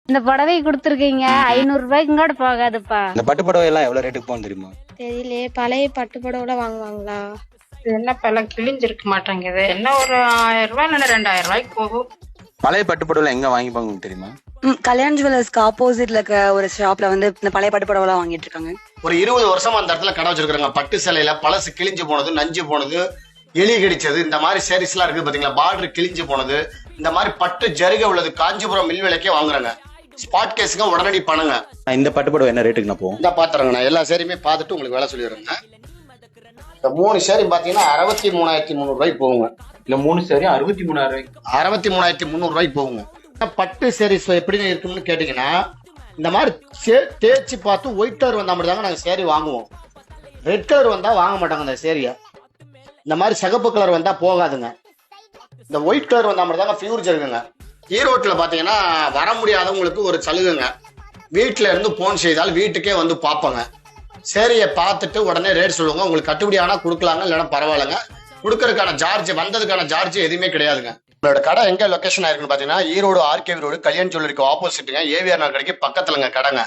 இந்த புடவை கொடுத்துருக்கீங்க 500 ரூபாய்க்கு கூட போகாதுப்பா. இந்த பட்டு புடவை எல்லாம் எவ்வளவு ரேட்டுக்கு போகும் தெரியுமா? தெரியலையே, பழைய பட்டு புடவை வாங்குவாங்களா? இதெல்லாம் இப்ப எல்லாம் கிழிஞ்சிருக்க மாட்டேங்குது. என்ன ஒரு 1000 ரூபாய் இல்ல 2000 ரூபாய்க்கு போகும். பழைய பட்டு புடவை எங்க வாங்கிப்பாங்க தெரியுமா? கல்யாண் ஜுவல்லர்ஸ்க்கு ஆப்போசிட்ல இருக்க ஒரு ஷாப்ல வந்து இந்த பழைய பட்டு புடவை எல்லாம் வாங்கிட்டு இருக்காங்க. ஒரு 20 வருஷமா அந்த இடத்துல கடை வச்சிருக்காங்க. பட்டு சேலையில பழசு கிழிஞ்சு போனது, நஞ்சு போனது, எலி கடிச்சது, இந்த மாதிரி சாரீஸ் எல்லாம் இருக்கு பாத்தீங்களா? பார்டர் கிழிஞ்சு போனது, இந்த மாதிரி பட்டு ஜருகை உள்ளது காஞ்சிபுரம் மில் விலைக்கே வாங்குறாங்க. ஸ்பாட் கேஸுங்க உடனடி பண்ணுங்க. இந்த பட்டு புடவை என்ன ரேட்டுக்கு நான் போகும்? இந்த பாத்துறேங்க, நான் எல்லா சேரியுமே பார்த்துட்டு உங்களுக்கு வேலை சொல்லிடுறேங்க. இந்த 3 சேரி பாத்தீங்கன்னா 63,300 ரூபாய்க்கு போகுங்க. இல்ல 3 சேரி 63,000 ரூபாய்க்கு. 63,300 ரூபாய்க்கு போகுங்க. பட்டு சேரீஸ் எப்படிங்க இருக்குன்னு கேட்டீங்கன்னா, இந்த மாதிரி தேய்ச்சி பார்த்து ஒயிட் கலர் வந்தா மட்டும் தாங்க நாங்க சேரீ வாங்குவோம். ரெட் கலர் வந்தா வாங்க மாட்டாங்க அந்த சேரிய. இந்த மாதிரி சிகப்பு கலர் வந்தா போகாதுங்க. இந்த ஒயிட் கலர் வந்தா மட்டும் தாங்க ஃபியூர் இருக்குங்க. ஈரோட்டில் பாத்தீங்கன்னா வர முடியாதவங்களுக்கு ஒரு சலுகைங்க. வீட்டுல இருந்து போன் செய்தால் வீட்டுக்கே வந்து பார்ப்பாங்க. சேரியை பார்த்துட்டு உடனே ரேட் சொல்லுவாங்க. உங்களுக்கு கட்டுப்படி ஆனா கொடுக்கலாங்க, இல்லைன்னா பரவாயில்லைங்க. கொடுக்கறதுக்கான சார்ஜ், வந்ததுக்கான சார்ஜ் எதுவுமே கிடையாதுங்க. உங்களோட கடை எங்க லொகேஷன் ஆயிருக்குன்னு பாத்தீங்கன்னா ஈரோடு ஆர்கே ரோடு கல்யாண் ஜுவல்லரிக்கு ஆப்போசிட்டுங்க, ஏவிஆர் நகர் கடைக்கு பக்கத்துலங்க கடைங்க.